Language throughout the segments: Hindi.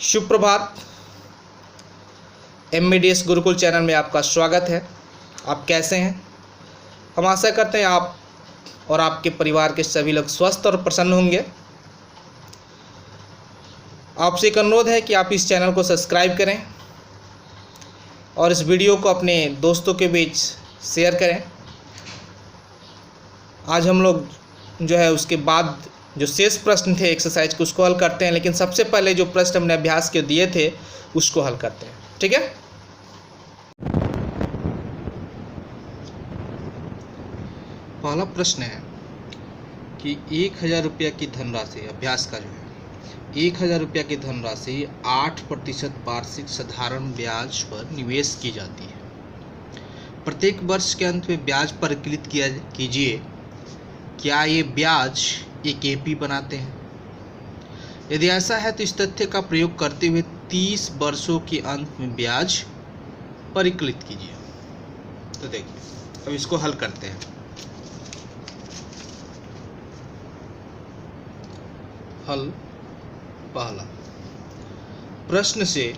शुभ प्रभात। MBDS गुरुकुल चैनल में आपका स्वागत है। आप कैसे हैं? हम आशा करते हैं आप और आपके परिवार के सभी लोग स्वस्थ और प्रसन्न होंगे। आपसे एक अनुरोध है कि आप इस चैनल को सब्सक्राइब करें और इस वीडियो को अपने दोस्तों के बीच शेयर करें। आज हम लोग जो है उसके बाद जो शेष प्रश्न थे एक्सरसाइज के उसको हल करते हैं, लेकिन सबसे पहले जो प्रश्न हमने अभ्यास के दिए थे उसको हल करते हैं। ठीक है, पहला प्रश्न है कि 1000 रुपया की धनराशि, अभ्यास का जो है 1000 रुपया की धनराशि 8% वार्षिक साधारण ब्याज पर निवेश की जाती है। प्रत्येक वर्ष के अंत में ब्याज परिकलित कीजिए। क्या ये ब्याज एक एपी बनाते हैं? यदि ऐसा है तो इस तथ्य का प्रयोग करते हुए 30 वर्षों के अंत में ब्याज परिकलित कीजिए। तो देखिए, अब इसको हल करते हैं। हल पहला, प्रश्न से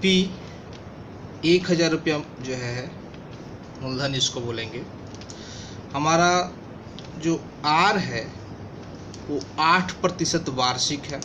P 1000 रुपया जो है मूलधन इसको बोलेंगे। हमारा जो R है वो 8% वार्षिक है।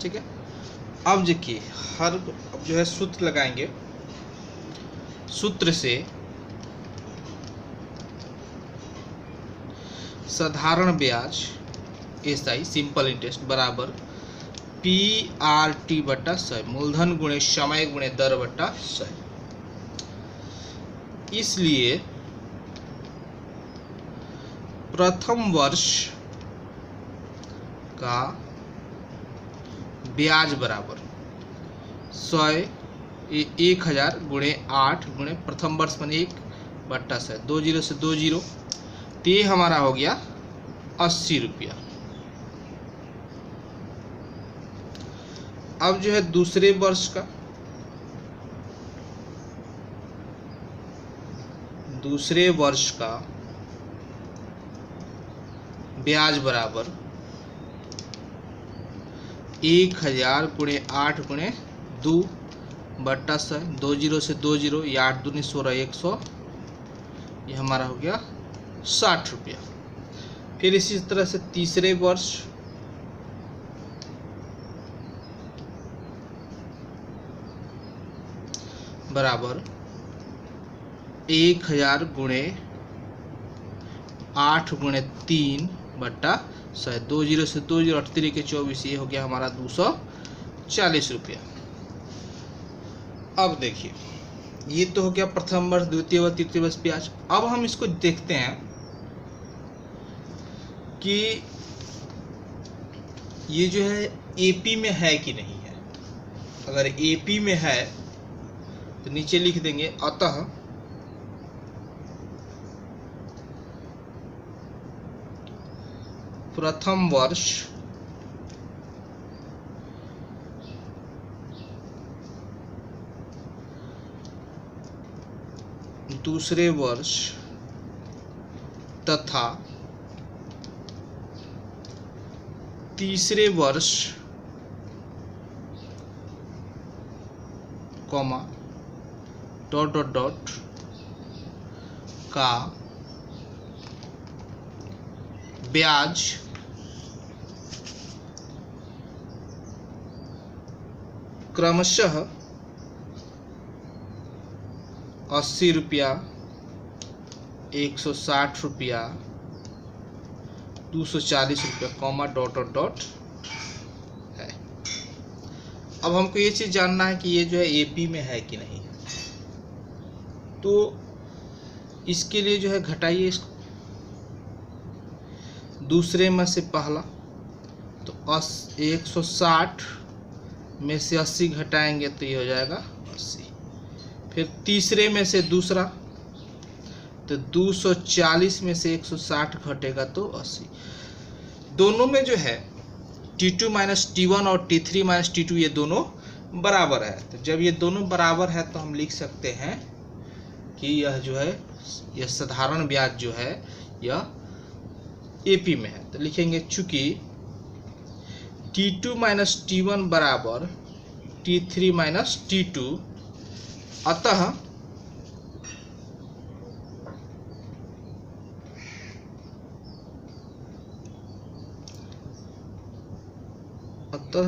ठीक है, अब देखिए अब जो है सूत्र लगाएंगे। सूत्र से साधारण ब्याज SI सिंपल इंटरेस्ट बराबर PRT बटा 100 मूलधन गुणे समय गुणे दर बटा 100। इसलिए प्रथम वर्ष का ब्याज बराबर 1000 गुणे 8 गुणे प्रथम वर्ष में 1 बटा 100, 20 से 20, तो ये हमारा हो गया 80 रुपया। अब जो है दूसरे वर्ष का ब्याज बराबर 1000 गुणे 8 गुणे 2 बट्टा 100, 20 से 20, ये 8 दूनी 16, 100, ये हमारा हो गया 60 रुपया। फिर इसी तरह से तीसरे वर्ष बराबर 1000 गुणे 8 गुणे 3 बट्टा 100, 20 से 20, 8 3 के 24, ये हो गया हमारा 240 रुपया। अब देखिए, ये तो हो गया प्रथम वर्ष, द्वितीय वर्ष, तृतीय वर्ष ब्याज। अब हम इसको देखते हैं कि ये जो है एपी में है कि नहीं है। अगर एपी में है तो नीचे लिख देंगे, अतः प्रथम वर्ष दूसरे वर्ष तथा तीसरे वर्ष कॉमा डॉट डॉट डॉट का ब्याज क्रमशः 80 रुपया, 160 रुपया, 240 रुपया, कॉमा डॉट डॉट डॉट है। अब हमको ये चीज़ जानना है कि ये जो है एपी में है कि नहीं। तो इसके लिए जो है घटाइए इसको, दूसरे में से पहला तो 160 में से 80 घटाएंगे तो ये हो जाएगा 80। फिर तीसरे में से दूसरा तो 240 में से 160 घटेगा तो 80। दोनों में जो है T2 माइनस T1 और T3 माइनस T2 ये दोनों बराबर है। तो जब ये दोनों बराबर है तो हम लिख सकते हैं कि यह जो है यह साधारण ब्याज जो है यह एपी में है। तो लिखेंगे चूंकि T2 माइनस T1 बराबर T3 माइनस T2, अतः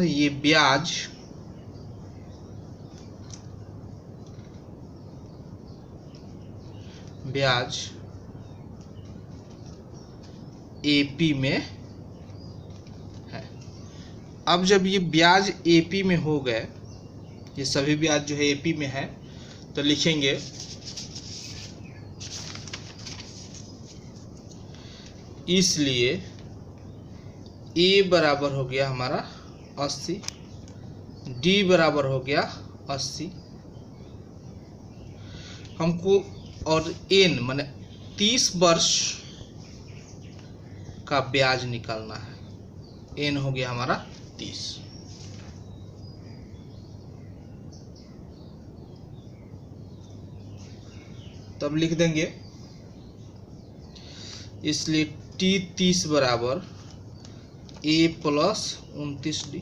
ये ब्याज एपी में है। अब जब ये ब्याज एपी में हो गए, ये सभी ब्याज जो है एपी में है, तो लिखेंगे इसलिए ए बराबर हो गया हमारा 80, डी बराबर हो गया 80 हमको, और एन माने 30 वर्ष का ब्याज निकालना है। एन हो गया हमारा 30। तब लिख देंगे इसलिए T30 बराबर A प्लस 29D,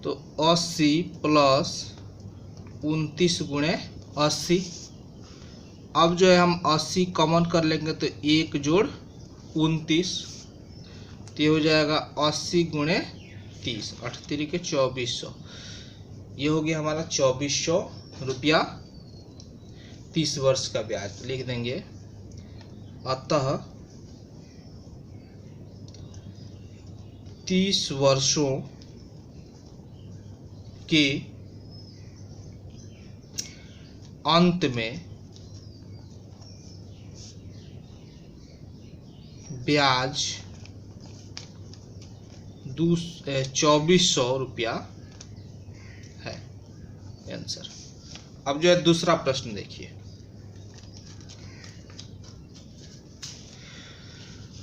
तो 80 प्लस 29 गुणे 80। अब जो है हम 80 कॉमन कर लेंगे तो 1 जोड़ 29, तो ये हो जाएगा 80 गुणे 30, 38 के 2400। ये हो गया हमारा 2400 रुपया 30 वर्ष का ब्याज। तो लिख देंगे अतः 30 वर्षों के अंत में ब्याज 2400 रुपया है आंसर। अब जो है दूसरा प्रश्न देखिए।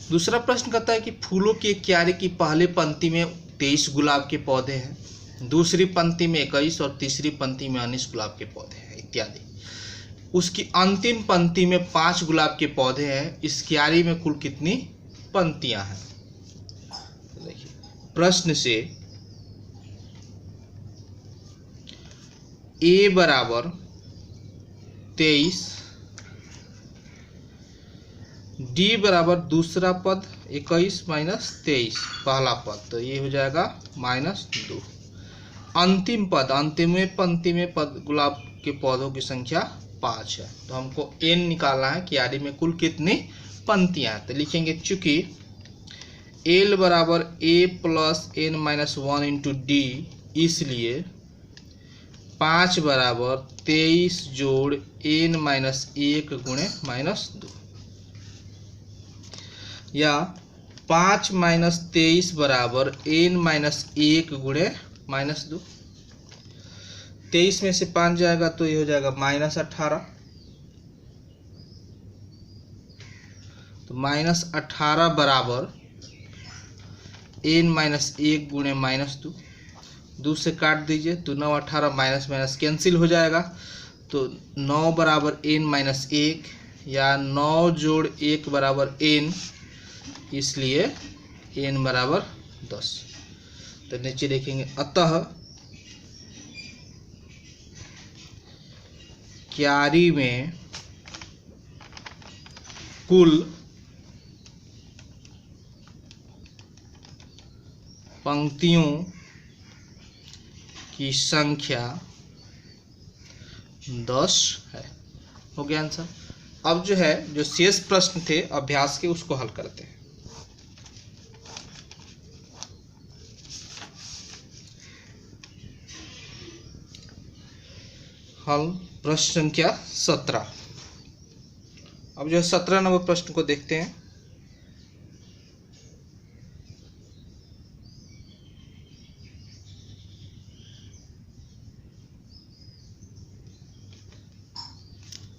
दूसरा प्रश्न कहता है कि फूलों की एक क्यारी की पहली पंक्ति में 23 गुलाब के पौधे हैं, दूसरी पंक्ति में 21 और तीसरी पंक्ति में 19 गुलाब के पौधे हैं इत्यादि। उसकी अंतिम पंक्ति में 5 गुलाब के पौधे हैं। इस क्यारी में कुल कितनी पंक्तियां हैं? देखिए प्रश्न से ए बराबर 23, डी बराबर दूसरा पद 21 माइनस 23 पहला पद, तो ये हो जाएगा -2। अंतिम पद, अंतिम पंक्ति में पद गुलाब के पौधों की संख्या 5 है, तो हमको n निकालना है क्यारी में कुल कितनी पंक्तियां हैं। तो लिखेंगे चूंकि l बराबर a plus n minus 1 into d, इसलिए 5 बराबर 23 जोड़ n माइनस 1 गुणे -2, या 5 माइनस 23 बराबर n माइनस 1 गुणे -2। 23 में से 5 जाएगा तो ये हो जाएगा -18, तो -18 बराबर n माइनस 1 गुणे -2। 2 से काट दीजिए तो 9 18 माइनस माइनस कैंसिल हो जाएगा, तो 9 बराबर n माइनस 1, या 9 जोड़ 1 बराबर n, इसलिए n बराबर 10। तो नीचे देखेंगे अतः क्यारी में कुल पंक्तियों की संख्या 10 है। हो गया आंसर। अब जो है जो शेष प्रश्न थे अभ्यास के, उसको हल करते हैं। हल प्रश्न संख्या 17। अब जो है 17 नंबर प्रश्न को देखते हैं।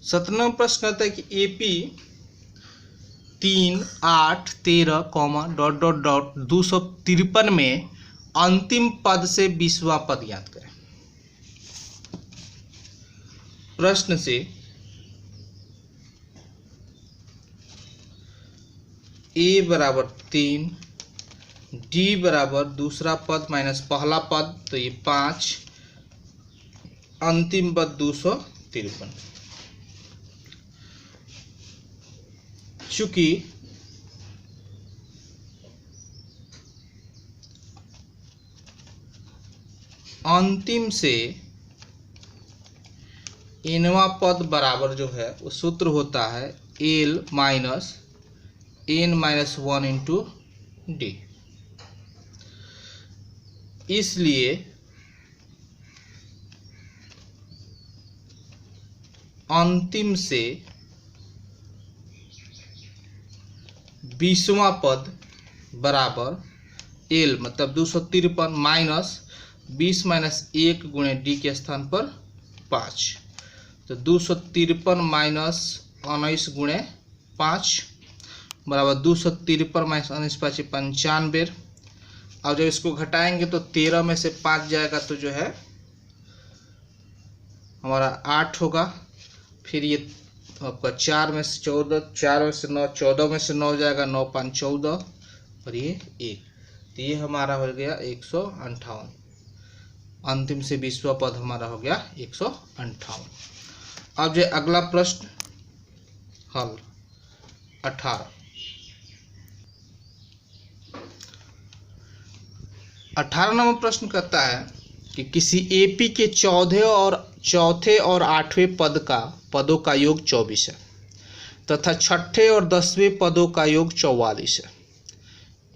सत्रहवां प्रश्न कहता है कि एपी 3, 8, 13, ... 253 में अंतिम पद से 20वां पद याद करें। प्रश्न से ए बराबर 3, डी बराबर दूसरा पद माइनस पहला पद तो ये 5, अंतिम पद 253। चूंकि अंतिम से एनवा पद बराबर जो है वो सूत्र होता है l minus n minus 1 into d. इसलिए अंतिम से 20वां पद बराबर एल मतलब 253 माइनस 20 माइनस 1 गुणे डी के स्थान पर 5, तो 253 माइनस 19 गुणे 5 बराबर 253 माइनस 19 5 95। अब जब इसको घटाएंगे तो 13 में से 5 जाएगा तो जो है हमारा 8 होगा। फिर ये आपका 4 में से 14, 4 में से 9, 14 में से 9 जाएगा, 9 5 14 और ये 1, तो ये हमारा हो गया 158। अंतिम से 20वां पद हमारा हो गया 158। अब जो अगला प्रश्न हल 18 नंबर प्रश्न कहता है कि किसी एपी के चौथे और 8वें पदों का योग 24 है तथा छठे और 10वें पदों का योग 44 है।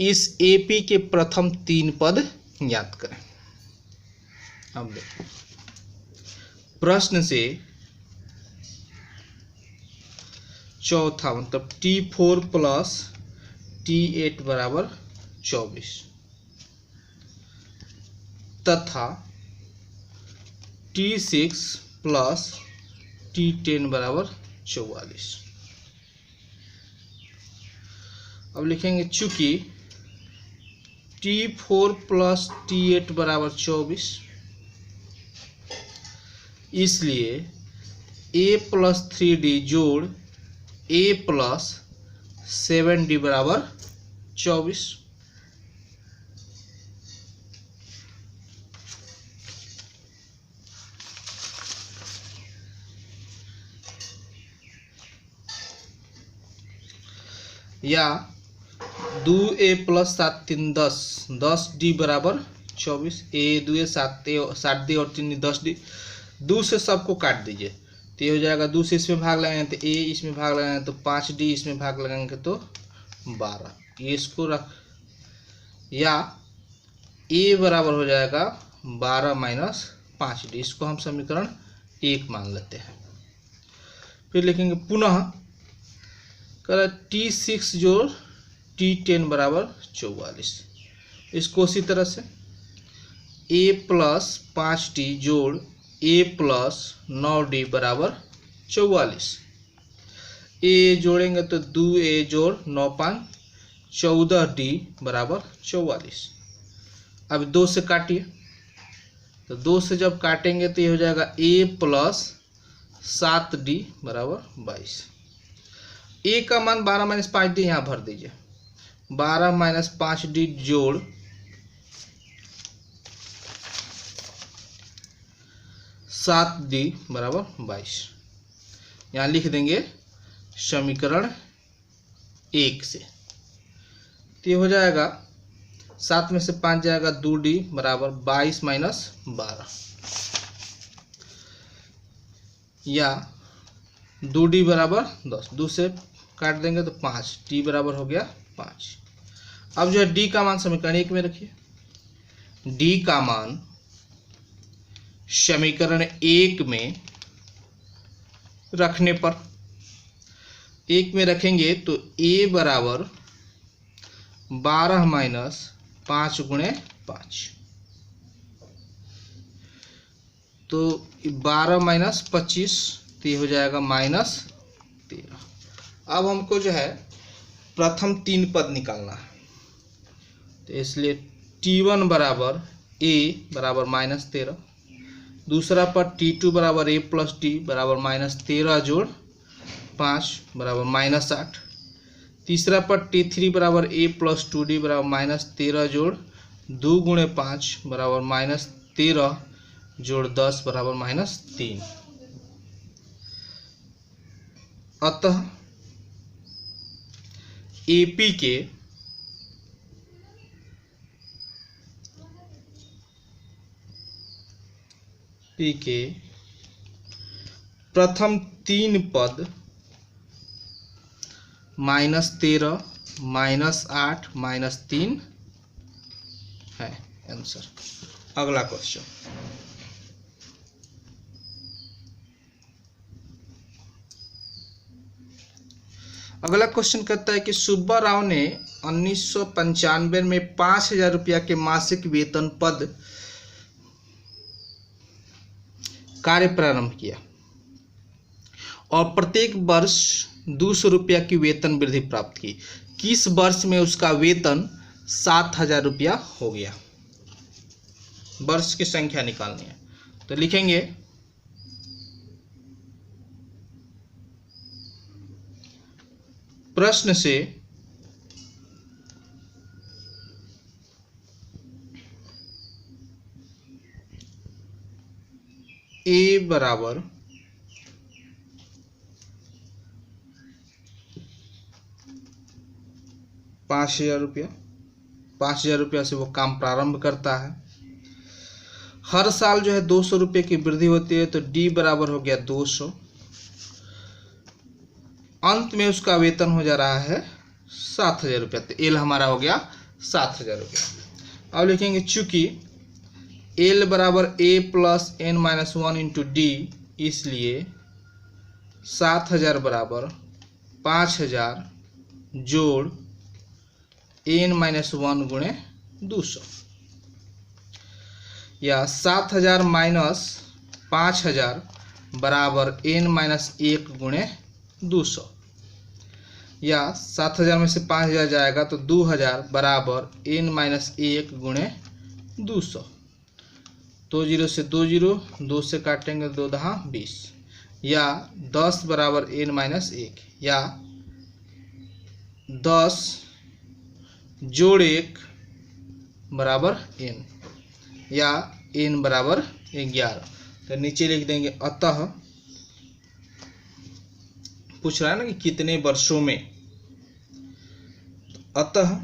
इस एपी के प्रथम 3 पद ज्ञात करें। अब देखो प्रश्न से चौथा मतलब T4 प्लस T8 बराबर 24 तथा T6 प्लस T10 बराबर 44। अब लिखेंगे चूंकि T4 प्लस T8 बराबर 24 इसलिए A प्लस 3D जोड़ A प्लस 7D बराबर 24। या 2A प्लस 7 3 10 10D बराबर 24। A 2 7 D और 3 10D, 2 से सबको काट दीजिए तो ये हो जाएगा। 2 से इसमें भाग लगाएंगे तो A, इसमें भाग लगाएंगे तो 5D, इसमें भाग लगाएंगे तो 12। ये इसको रख, या A बराबर हो जाएगा 12 माइनस 5D, इसको हम समीकरण 1 मान लेते हैं। फिर लिखेंगे पुनः कर T6 जोड़ T10 बराबर 44। इसको उसी तरह से A प्लस 5D जोड़ A प्लस 9D बराबर 44। A जोड़ेंगे तो 2A जोड़ 9 5 14D बराबर 44। अब 2 से काटिए तो 2 से जब काटेंगे तो ये हो जाएगा A प्लस 7D बराबर 22। A का मान 12 माइनस 5D यहाँ भर दीजिए। 12 माइनस 5D जोड़ 7D बराबर 22। यहाँ लिख देंगे समीकरण 1 से, तो ये हो जाएगा 7 में से 5 जाएगा 2D बराबर 22 माइनस 12, या 2D बराबर 10। 2 से काट देंगे तो 5, D बराबर हो गया 5। अब जो है D का मान समीकरण 1 में रखिए। D का मान समीकरण 1 में रखने पर 1 में रखेंगे तो A बराबर 12 माइनस 5 गुणे 5, तो 12 माइनस 25 तो ये हो जाएगा माइनस 13। अब हमको जो है प्रथम 3 पद निकालना है, तो इसलिए T1 बराबर A बराबर माइनस 13, दूसरा पद T2 बराबर A प्लस D बराबर माइनस 13 जोड़ 5 बराबर माइनस 8, तीसरा पद T3 बराबर A प्लस 2D बराबर -13 जोड़ 2 गुणे 5 बराबर -13 जोड़ 10 बराबर -3। अतः AP के प्रथम 3 पद -13 -8 -3 है आंसर। अगला क्वेश्चन, अगला क्वेश्चन कहता है कि सुब्बा राव ने 1995 में 5,000 रुपया के मासिक वेतन पद कार्य प्रारंभ किया और प्रत्येक वर्ष 200 रुपया की वेतन वृद्धि प्राप्त की। किस वर्ष में उसका वेतन 7,000 रुपया हो गया? वर्ष की संख्या निकालनी है तो लिखेंगे प्रश्न से ए बराबर 5,000 रुपया, 5,000 रुपया से वो काम प्रारंभ करता है। हर साल जो है 200 रुपये की वृद्धि होती है तो डी बराबर हो गया 200। अंत में उसका वेतन हो जा रहा है 7,000 रुपया, तो एल हमारा हो गया 7,000 रुपया। अब लिखेंगे चूंकि एल बराबर a plus n minus 1 into d, इसलिए 7,000 बराबर 5,000 जोड़ एन माइनस 1 गुणे 200, या 7,000 माइनस 5,000 बराबर एन माइनस 1 गुणे 200, या 7,000 में से 5,000 जाएगा तो 2,000 बराबर एन माइनस 1 गुणे 200। 2 0 से 2 0, 2 से काटेंगे 2 दहा 20, या 10 बराबर एन माइनस 1, या 10 जोड़ 1 बराबर एन, या एन बराबर 11। तो नीचे लिख देंगे अतः, पूछ रहा है ना कि कितने वर्षों में, अतः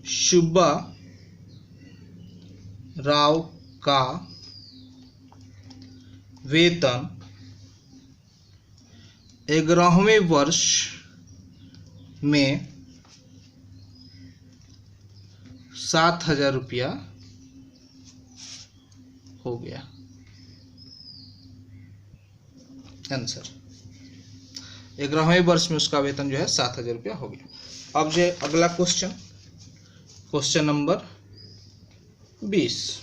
सुब्बा राव का वेतन 11वें वर्ष में 7,000 रुपया हो गया। आंसर 11वें वर्ष में उसका वेतन जो है 7,000 रुपया हो गया। अब जो है अगला क्वेश्चन, क्वेश्चन नंबर 20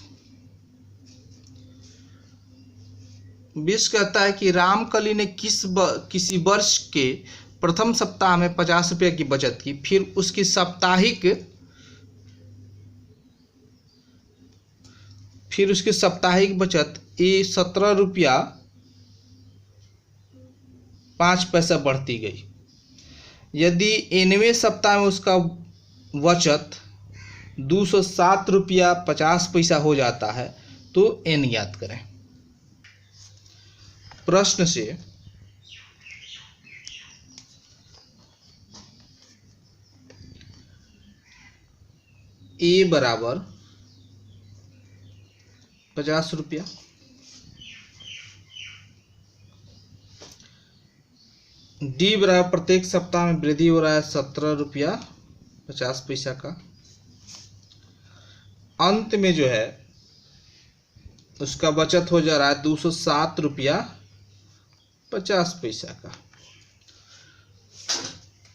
कहता है कि रामकली ने किसी वर्ष के प्रथम सप्ताह में 50 रुपये की बचत की, फिर उसकी साप्ताहिक बचत 17 रुपया 5 पैसा बढ़ती गई। यदि एनवें सप्ताह में उसका बचत 207 रुपया 50 पैसा हो जाता है तो एन ज्ञात करें। प्रश्न से ए बराबर 50 रुपया, डी बराबर प्रत्येक सप्ताह में वृद्धि हो रहा है 17 रुपया 50 पैसा का, अंत में जो है उसका बचत हो जा रहा है 207 रुपया 50 पैसा का।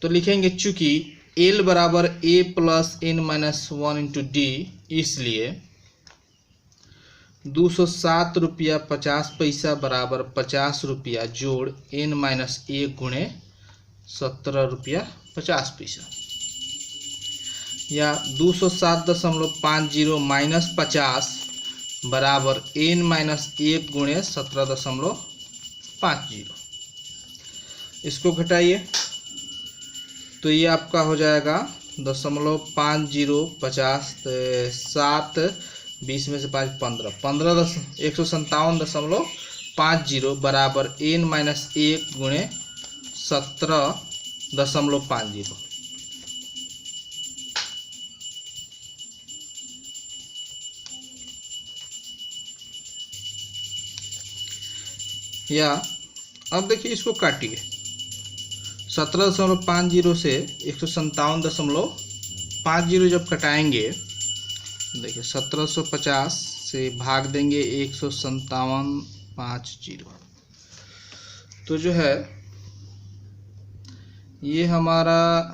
तो लिखेंगे चूंकि एल बराबर a plus n minus 1 into d, इसलिए 207 रुपया 50 पैसा बराबर 50 रुपया जोड़ एन माइनस 1 गुणे 17 रुपया 50 पैसा, या 207.50 माइनस 50 बराबर एन माइनस 1 गुणे 17.50। इसको घटाइए तो ये आपका हो जाएगा 0.5050 7 20 में से 5 15 157.50 बराबर n-1 गुणे 17.50। या अब देखिए इसको काटिए 17.50 से 157.50 जब कटाएंगे, देखिए 1750 से भाग देंगे 157.50 तो जो है ये हमारा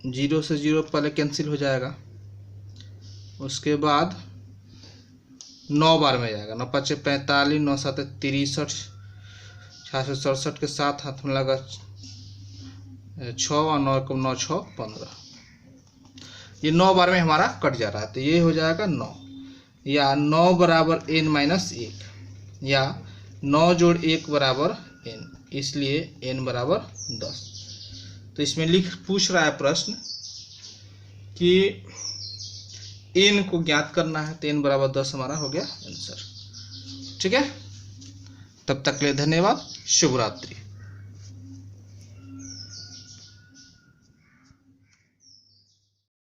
0 से 0 पहले कैंसिल हो जाएगा, उसके बाद 9 बार में जाएगा, 9 5 45, 9 7 63, 667 के साथ हाथ में लगा 6 और 9 को 9 6 15, ये 9 बार में हमारा कट जा रहा है तो ये हो जाएगा 9 या 9 बराबर n-1 या 9 जोड़ 1 बराबर n, इसलिए n बराबर 10। तो इसमें पूछ रहा है प्रश्न कि n को ज्ञात करना है तो n बराबर 10 हमारा हो गया आंसर। ठीक है, तब तक के लिए धन्यवाद, शुभ रात्रि।